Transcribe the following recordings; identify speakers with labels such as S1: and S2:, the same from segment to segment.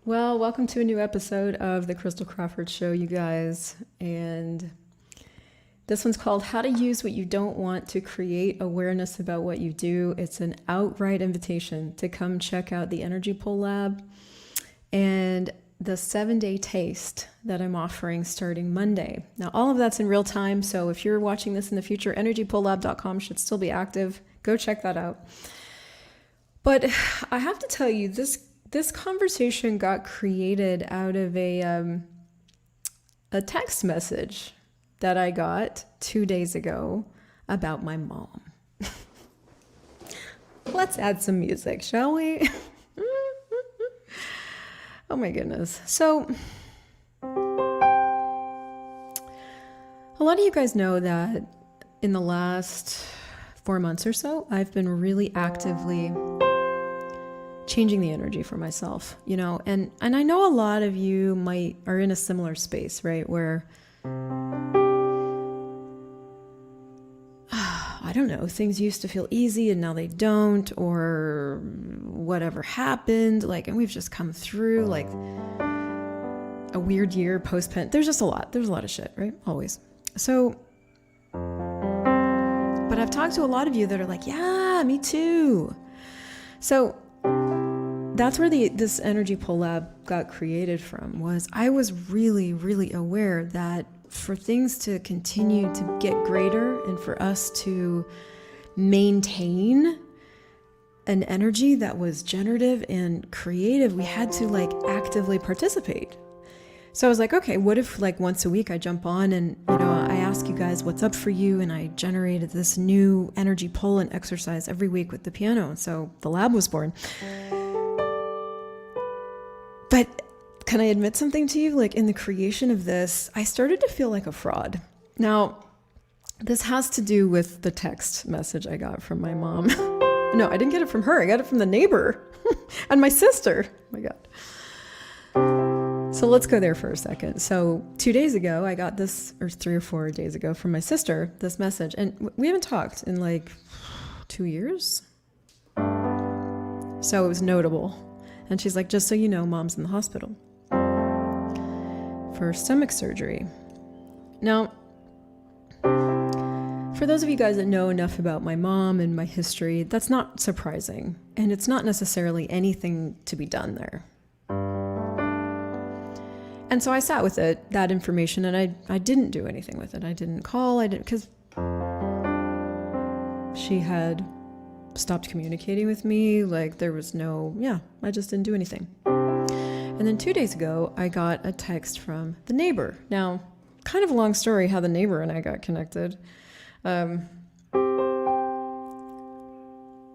S1: Well, welcome to a new episode of the Crystal Crawford Show, you guys. And this one's called How to Use What You Don't Want to Create Awareness About What You Do. It's an outright invitation to come check out the Energy Pull Lab and the 7-day taste that I'm offering starting Monday. Now, all of that's in real time. So if you're watching this in the future, energypulllab.com should still be active. Go check that out. But I have to tell you, this conversation got created out of a text message that I got 2 days ago about my mom. Let's add some music, shall we? Oh my goodness. So, a lot of you guys know that in the last 4 months or so, I've been really actively changing the energy for myself, and I know a lot of you are in a similar space, right? Where, I don't know, things used to feel easy and now they don't, or whatever happened, and we've just come through a weird year post-pen. There's a lot of shit, right? Always. So, but I've talked to a lot of you that are like, yeah, me too. So that's where this Energy Pull Lab got created from. Was I was really, really aware that for things to continue to get greater and for us to maintain an energy that was generative and creative, we had to actively participate. So I was like, okay, what if once a week I jump on and, I ask you guys what's up for you, and I generated this new energy pull and exercise every week with the piano. And so the lab was born. But can I admit something to you? In the creation of this, I started to feel like a fraud. Now, this has to do with the text message I got from my mom. No, I didn't get it from her. I got it from the neighbor and my sister. Oh my God. So let's go there for a second. So 2 days ago, I got this, or 3 or 4 days ago, from my sister, this message. And we haven't talked in 2 years. So it was notable. And she's like, just so you know, mom's in the hospital for stomach surgery. Now, for those of you guys that know enough about my mom and my history, that's not surprising. And it's not necessarily anything to be done there. And so I sat with that information, and I didn't do anything with it. I didn't call, because she had stopped communicating with me. There was I just didn't do anything. And then 2 days ago, I got a text from the neighbor. Now, kind of a long story how the neighbor and I got connected. But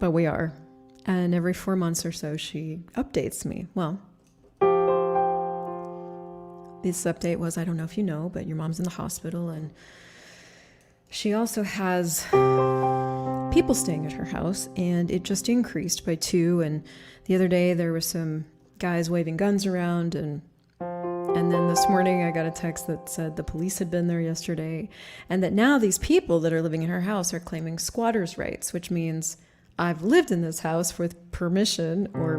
S1: we are. And every 4 months or so, she updates me. Well, this update was, I don't know if you know, but your mom's in the hospital, and she also has people staying at her house, and it just increased by 2. And the other day there were some guys waving guns around, and then this morning I got a text that said the police had been there yesterday, and that now these people that are living in her house are claiming squatters' rights, which means I've lived in this house with permission or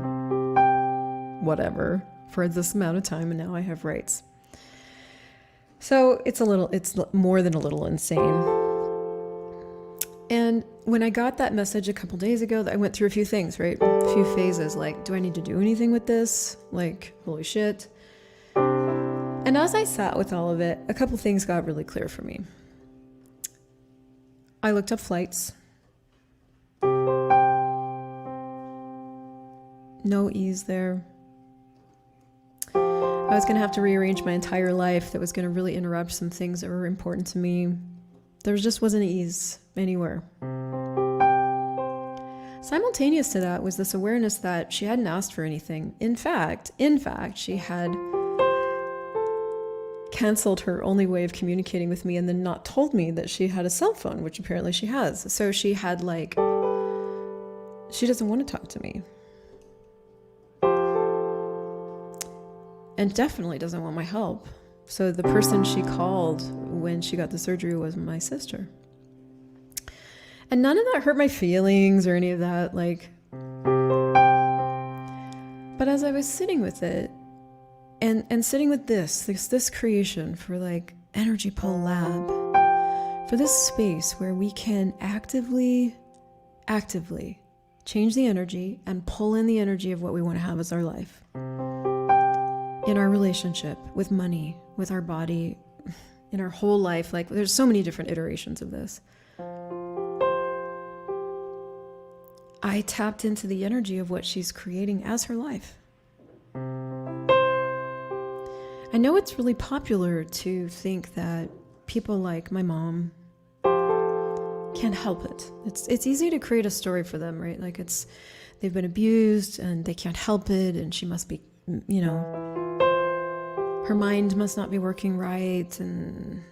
S1: whatever for this amount of time, and now I have rights. So it's more than a little insane. And when I got that message a couple days ago, I went through a few things, right? A few phases, do I need to do anything with this? Holy shit. And as I sat with all of it, a couple things got really clear for me. I looked up flights. No ease there. I was going to have to rearrange my entire life. That was going to really interrupt some things that were important to me. There just wasn't ease anywhere. Simultaneous to that was this awareness that she hadn't asked for anything. In fact, she had canceled her only way of communicating with me and then not told me that she had a cell phone, which apparently she has. So she had she doesn't want to talk to me. And definitely doesn't want my help. So the person she called when she got the surgery was my sister. And none of that hurt my feelings or any of that. But as I was sitting with it, And sitting with this creation for like Energy Pull Lab, for this space where we can actively change the energy and pull in the energy of what we want to have as our life, in our relationship, with money, with our body, in our whole life. Like, there's so many different iterations of this. I tapped into the energy of what she's creating as her life. I know it's really popular to think that people like my mom can't help it. It's easy to create a story for them, right? Like, they've been abused and they can't help it, and she must be, her mind must not be working right, and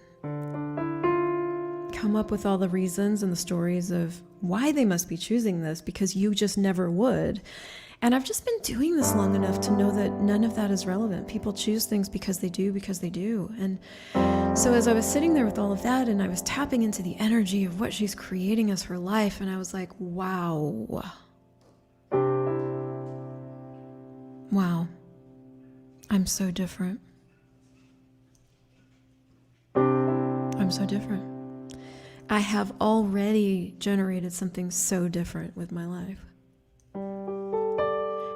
S1: come up with all the reasons and the stories of why they must be choosing this, because you just never would. And I've just been doing this long enough to know that none of that is relevant. People choose things because they do. And so as I was sitting there with all of that, and I was tapping into the energy of what she's creating as her life, and I was like, wow, I'm so different. I have already generated something so different with my life.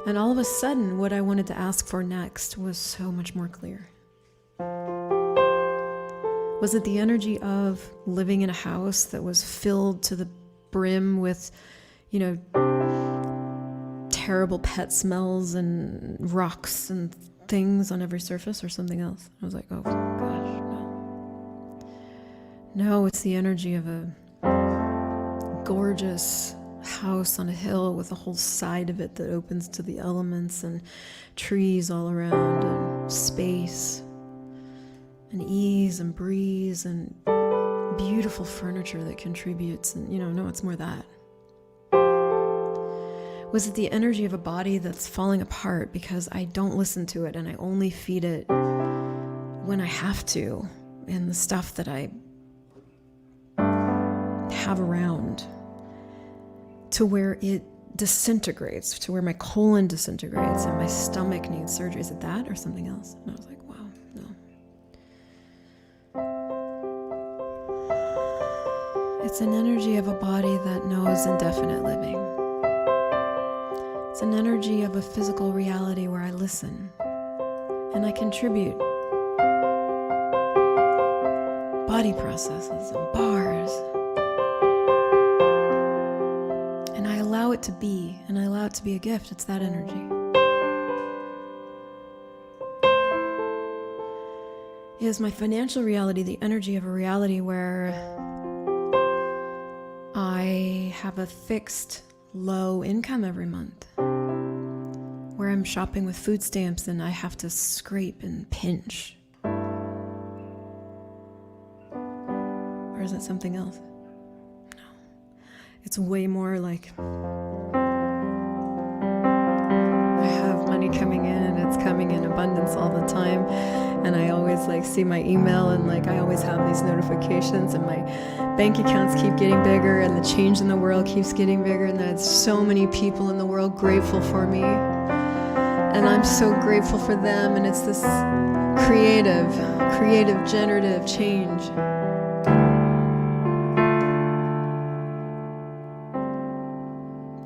S1: And all of a sudden, what I wanted to ask for next was so much more clear. Was it the energy of living in a house that was filled to the brim with, terrible pet smells and rocks and things on every surface, or something else? I was like, oh gosh, no. No, it's the energy of a gorgeous house on a hill with a whole side of it that opens to the elements, and trees all around, and space and ease and breeze, and beautiful furniture that contributes, and no, it's more that. Was it the energy of a body that's falling apart because I don't listen to it and I only feed it when I have to, and the stuff that I have around, to where it disintegrates, to where my colon disintegrates and my stomach needs surgery? Is it that or something else? And I was like, wow, no. It's an energy of a body that knows indefinite living. It's an energy of a physical reality where I listen and I contribute body processes and bars. And I allow it to be, and I allow it to be a gift. It's that energy. Is my financial reality the energy of a reality where I have a fixed low income every month, where I'm shopping with food stamps and I have to scrape and pinch? Or is it something else? No. It's way more like I have money coming in, and it's coming in abundance all the time, and I always see my email, and I always have these notifications, and my bank accounts keep getting bigger, and the change in the world keeps getting bigger, and there's so many people in the world grateful for me, and I'm so grateful for them, and it's this creative, generative change.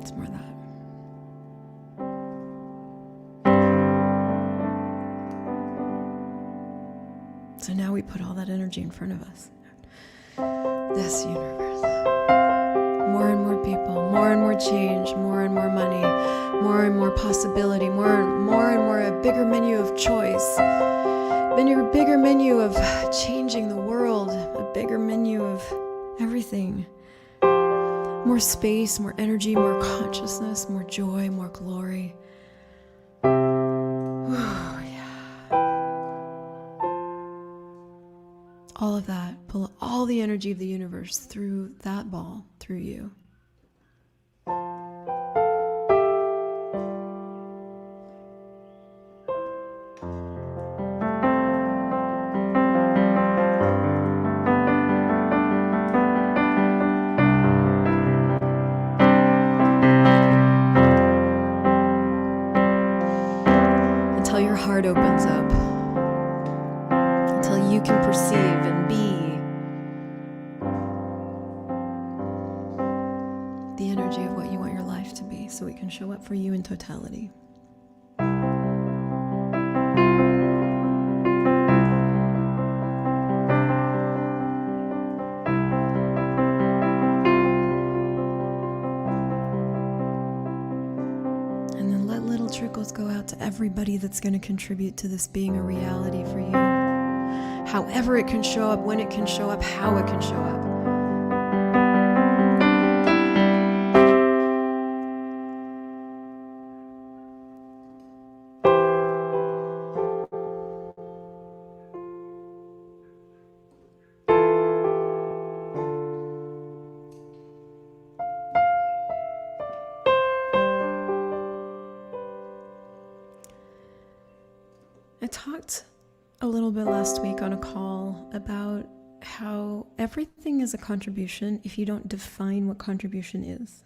S1: It's more that. So now we put all that energy in front of us. This universe. More and more people, more and more change, more and more money, more and more possibility, more and more a bigger menu of choice, a bigger menu of changing the world, a bigger menu of everything. More space, more energy, more consciousness, more joy, more glory. Oh, yeah. All of that, pull all the energy of the universe through that ball, through you. until your heart opens up, until you can perceive and be the energy of what you want your life to be, so it can show up for you in totality. And then let little trickles go out to everybody that's going to contribute to this being a reality for you. However it can show up, when it can show up, how it can show up. I talked a little bit last week on a call about how everything is a contribution if you don't define what contribution is.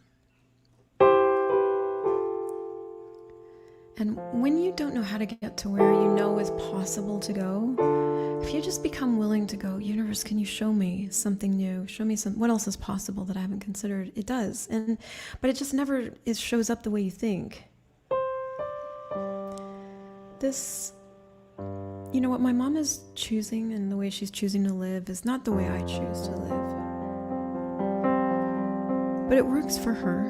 S1: And when you don't know how to get to where you know is possible to go, if you just become willing to go, universe, can you show me something new? Show me what else is possible that I haven't considered? It does. But it just never shows up the way you think. You know what my mom is choosing, and the way she's choosing to live is not the way I choose to live. But it works for her.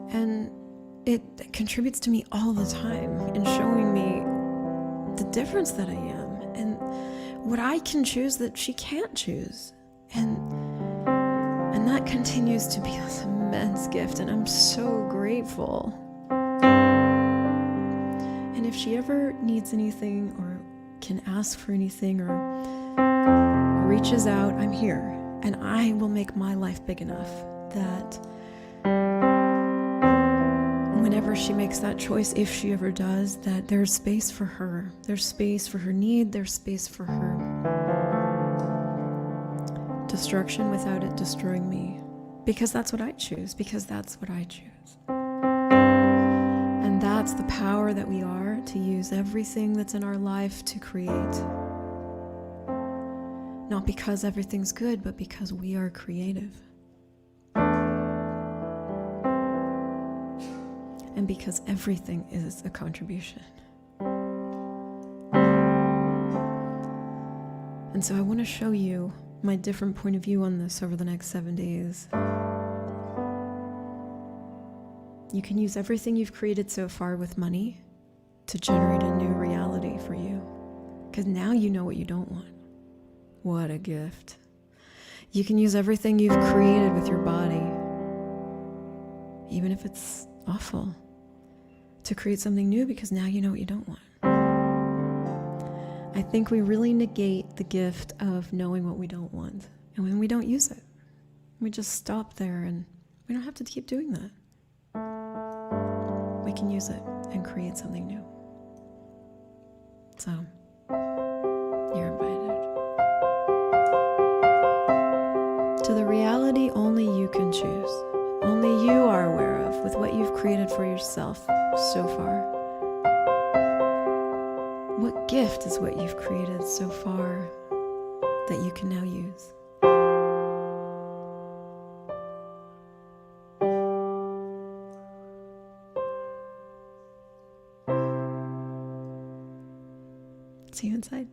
S1: And it contributes to me all the time in showing me the difference that I am and what I can choose that she can't choose. And that continues to be this immense gift, and I'm so grateful. And if she ever needs anything or can ask for anything or reaches out, I'm here. And I will make my life big enough that whenever she makes that choice, if she ever does, that there's space for her. There's space for her need. There's space for her destruction without it destroying me. Because that's what I choose. Because that's what I choose. And that's the power that we are, to use everything that's in our life to create. Not because everything's good, but because we are creative. And because everything is a contribution. And so I want to show you my different point of view on this over the next 7 days. You can use everything you've created so far with money to generate a new reality for you. Because now you know what you don't want. What a gift. You can use everything you've created with your body, even if it's awful, to create something new, because now you know what you don't want. I think we really negate the gift of knowing what we don't want. And when we don't use it, we just stop there, and we don't have to keep doing that. We can use it and create something new. So, you're invited to the reality only you can choose, only you are aware of, with what you've created for yourself so far. What gift is what you've created so far that you can now use? See you inside.